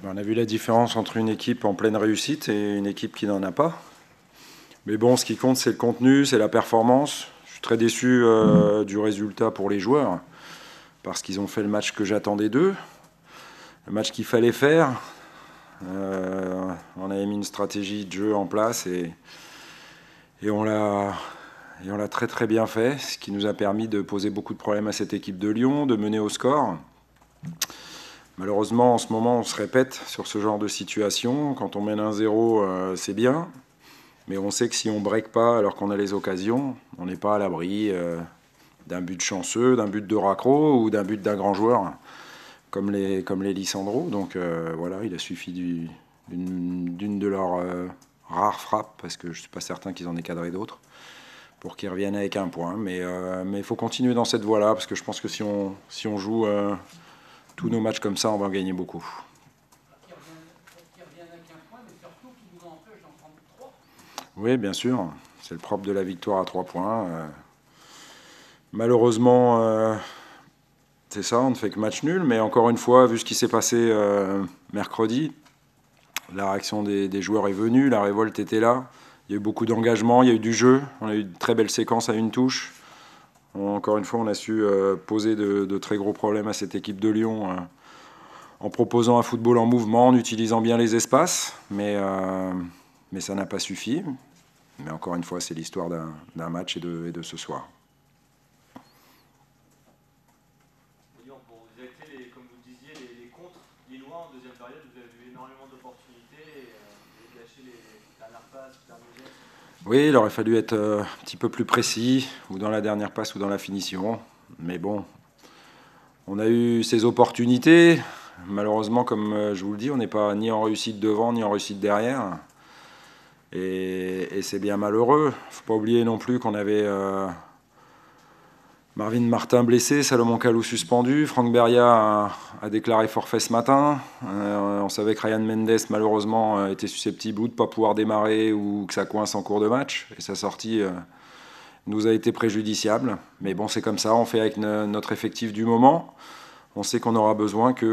On a vu la différence entre une équipe en pleine réussite et une équipe qui n'en a pas. Mais bon, ce qui compte, c'est le contenu, c'est la performance. Je suis très déçu du résultat pour les joueurs, parce qu'ils ont fait le match que j'attendais d'eux, le match qu'il fallait faire. On avait mis une stratégie de jeu en place et on l'a très très bien fait, ce qui nous a permis de poser beaucoup de problèmes à cette équipe de Lyon, de mener au score. Malheureusement, en ce moment, on se répète sur ce genre de situation. Quand on mène 1-0, c'est bien. Mais on sait que si on ne break pas alors qu'on a les occasions, on n'est pas à l'abri d'un but chanceux, d'un but de raccro ou d'un but d'un grand joueur comme les Lisandro. Donc voilà, il a suffi d'une de leurs rares frappes, parce que je ne suis pas certain qu'ils en aient cadré d'autres, pour qu'ils reviennent avec un point. Mais il faut continuer dans cette voie-là, parce que je pense que si on joue tous nos matchs comme ça, on va en gagner beaucoup. Oui, bien sûr. C'est le propre de la victoire à 3 points. Malheureusement, c'est ça, on ne fait que match nul. Mais encore une fois, vu ce qui s'est passé mercredi, la réaction des joueurs est venue, la révolte était là. Il y a eu beaucoup d'engagement, il y a eu du jeu. On a eu de très belles séquences à une touche. Encore une fois, on a su poser de très gros problèmes à cette équipe de Lyon en proposant un football en mouvement, en utilisant bien les espaces. Mais ça n'a pas suffi. Mais encore une fois, c'est l'histoire d'un match et de ce soir. Vous avez fait, comme vous le disiez, les contres lillois en deuxième période. Vous avez eu énormément d'opportunités et vous avez gâché les dernières passes, les derniers gestes. Oui, il aurait fallu être un petit peu plus précis, ou dans la dernière passe ou dans la finition. Mais bon, on a eu ces opportunités. Malheureusement, comme je vous le dis, on n'est pas ni en réussite devant, ni en réussite derrière. Et c'est bien malheureux. Il ne faut pas oublier non plus qu'on avait Marvin Martin blessé, Salomon Kalou suspendu, Franck Beria a déclaré forfait ce matin. On savait que Ryan Mendes, malheureusement, était susceptible ou de ne pas pouvoir démarrer ou que ça coince en cours de match. Et sa sortie nous a été préjudiciable. Mais bon, c'est comme ça, on fait avec notre effectif du moment. On sait qu'on aura besoin qu'il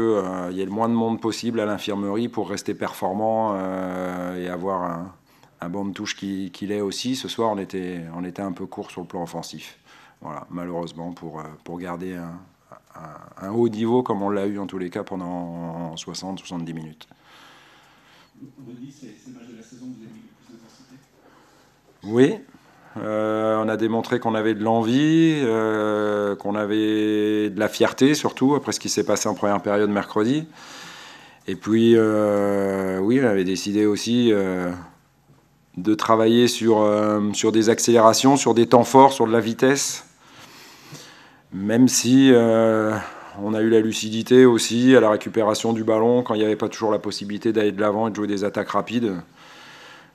y ait le moins de monde possible à l'infirmerie pour rester performant et avoir un banc de touche qu'il est aussi. Ce soir, on était un peu court sur le plan offensif. Voilà, malheureusement, pour garder un haut niveau comme on l'a eu en tous les cas pendant 60-70 minutes. On dit c'est le match de la saison où vous avez mis le plus d'intensité. Oui, on a démontré qu'on avait de l'envie, qu'on avait de la fierté surtout après ce qui s'est passé en première période mercredi. Et puis, oui, on avait décidé aussi de travailler sur des accélérations, sur des temps forts, sur de la vitesse. Même si on a eu la lucidité aussi à la récupération du ballon, quand il n'y avait pas toujours la possibilité d'aller de l'avant et de jouer des attaques rapides,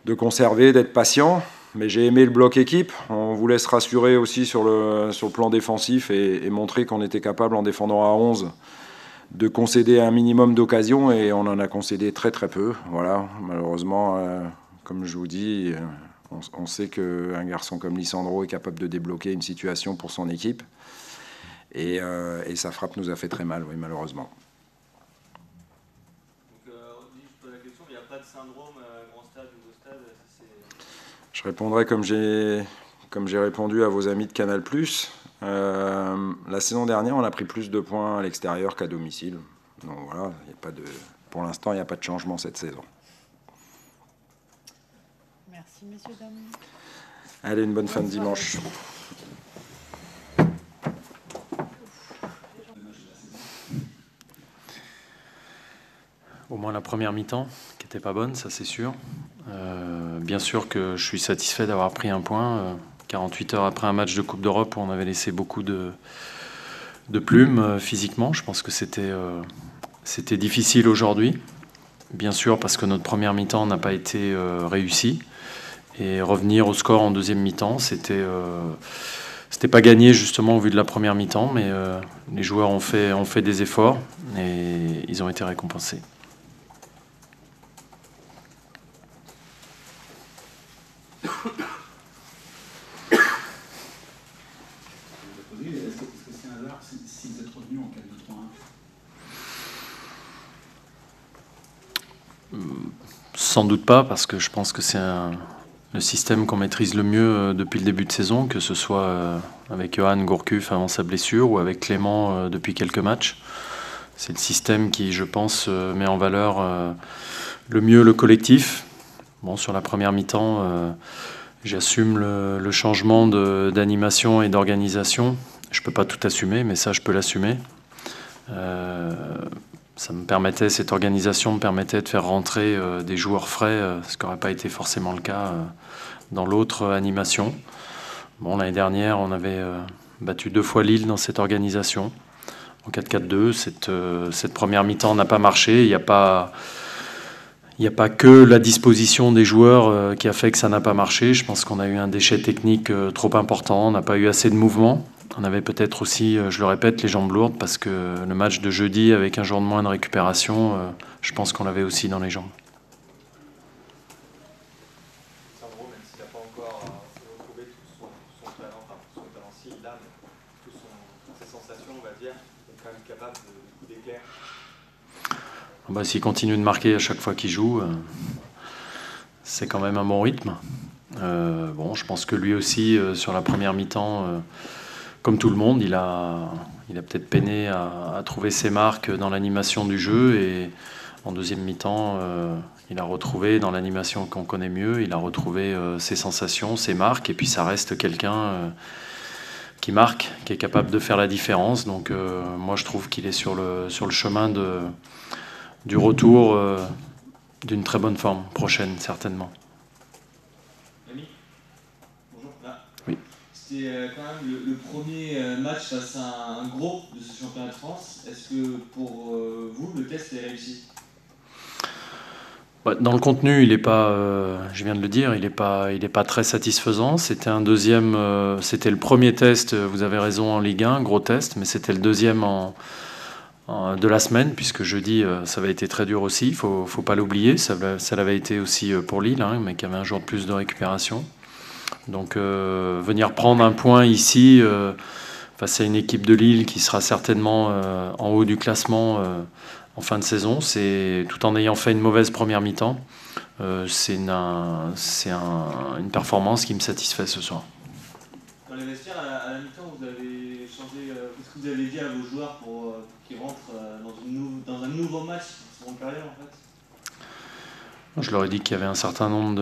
de conserver, d'être patient. Mais j'ai aimé le bloc équipe. On voulait se rassurer aussi sur le plan défensif et montrer qu'on était capable, en défendant à 11, de concéder un minimum d'occasions, et on en a concédé très très peu. Voilà, malheureusement, comme je vous dis, on sait qu'un garçon comme Lisandro est capable de débloquer une situation pour son équipe. Et sa frappe nous a fait très mal, oui, malheureusement. Donc, je pose la question, mais il n'y a pas de syndrome grand stade ou beau stade. Je répondrai comme j'ai répondu à vos amis de Canal+. La saison dernière, on a pris plus de points à l'extérieur qu'à domicile. Donc voilà, pour l'instant, il n'y a pas de changement cette saison. Merci, messieurs, dames. Allez, une bonne fin de dimanche. Au moins la première mi-temps, qui n'était pas bonne, ça c'est sûr. Bien sûr que je suis satisfait d'avoir pris un point. 48 heures après un match de Coupe d'Europe où on avait laissé beaucoup de plumes physiquement. Je pense que c'était difficile aujourd'hui. Bien sûr parce que notre première mi-temps n'a pas été réussie. Et revenir au score en deuxième mi-temps, c'était pas gagné justement au vu de la première mi-temps. Mais les joueurs ont fait des efforts et ils ont été récompensés. Est-ce que c'est un hasard si vous êtes revenu en 4-2-3-1 ? Sans doute pas, parce que je pense que c'est le système qu'on maîtrise le mieux depuis le début de saison, que ce soit avec Johan Gourcuff avant sa blessure ou avec Clément depuis quelques matchs. C'est le système qui, je pense, met en valeur le mieux le collectif. Bon, sur la première mi-temps, j'assume le changement d'animation et d'organisation. Je ne peux pas tout assumer, mais ça, je peux l'assumer. Cette organisation me permettait de faire rentrer des joueurs frais, ce qui n'aurait pas été forcément le cas dans l'autre animation. Bon, l'année dernière, on avait battu 2 fois Lille dans cette organisation. En 4-4-2, cette première mi-temps n'a pas marché. Il n'y a pas que la disposition des joueurs qui a fait que ça n'a pas marché. Je pense qu'on a eu un déchet technique trop important. On n'a pas eu assez de mouvement. On avait peut-être aussi, je le répète, les jambes lourdes parce que le match de jeudi avec un jour de moins de récupération, je pense qu'on l'avait aussi dans les jambes. Sandro, même s'il n'a pas encore retrouvé tout son talent, enfin son talent si il l'a, mais toutes ses sensations, on va dire, il est quand même capable de coup d'éclair. S'il continue de marquer à chaque fois qu'il joue, c'est quand même un bon rythme. Je pense que lui aussi, sur la première mi-temps, comme tout le monde, il a peut-être peiné à trouver ses marques dans l'animation du jeu. Et en deuxième mi-temps, il a retrouvé dans l'animation qu'on connaît mieux, il a retrouvé ses sensations, ses marques. Et puis ça reste quelqu'un qui marque, qui est capable de faire la différence. Donc moi, je trouve qu'il est sur le chemin du retour d'une très bonne forme prochaine, certainement. Ami, bonjour. Oui. C'était quand même le premier match face à un gros de ce championnat de France. Est-ce que pour vous, le test est réussi ? Dans le contenu, il n'est pas, je viens de le dire, il n'est pas très satisfaisant. C'était c'était le premier test, vous avez raison, en Ligue 1, gros test, mais c'était le deuxième de la semaine, puisque jeudi, ça avait été très dur aussi, il ne faut pas l'oublier. Ça l'avait été aussi pour Lille, mais qui avait un jour de plus de récupération. Donc venir prendre un point ici, face à une équipe de Lille qui sera certainement en haut du classement en fin de saison, tout en ayant fait une mauvaise première mi-temps, c'est une performance qui me satisfait ce soir. Dans les vestiaires, à la mi-temps, vous avez changé. Qu'est-ce que vous avez dit à vos joueurs pour qu'ils rentrent dans un nouveau match, dans seconde période en fait ? Je leur ai dit qu'il y avait un certain nombre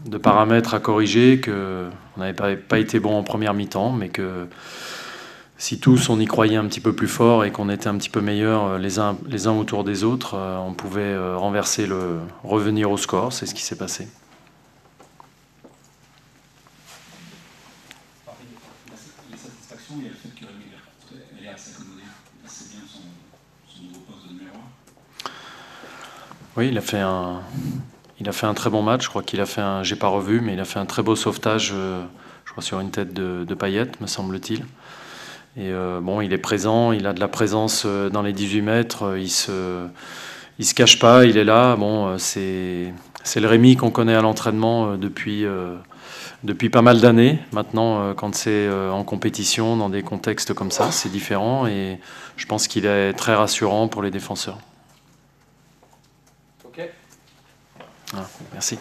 de paramètres à corriger, qu'on n'avait pas été bon en première mi-temps, mais que si tous on y croyait un petit peu plus fort et qu'on était un petit peu meilleurs les uns autour des autres, on pouvait revenir au score. C'est ce qui s'est passé. Les satisfactions, il y a le fait qu'elle est assez accommodée. C'est bien son nouveau poste de numéro 1. Oui, il a fait un très bon match. Je crois qu'il a fait j'ai pas revu, mais il a fait un très beau sauvetage, je crois sur une tête de Payet, me semble-t-il. Et il est présent, il a de la présence dans les 18 mètres, il se cache pas, il est là. C'est le Rémi qu'on connaît à l'entraînement depuis pas mal d'années. Maintenant, quand c'est en compétition, dans des contextes comme ça, c'est différent et je pense qu'il est très rassurant pour les défenseurs. Ok. Merci.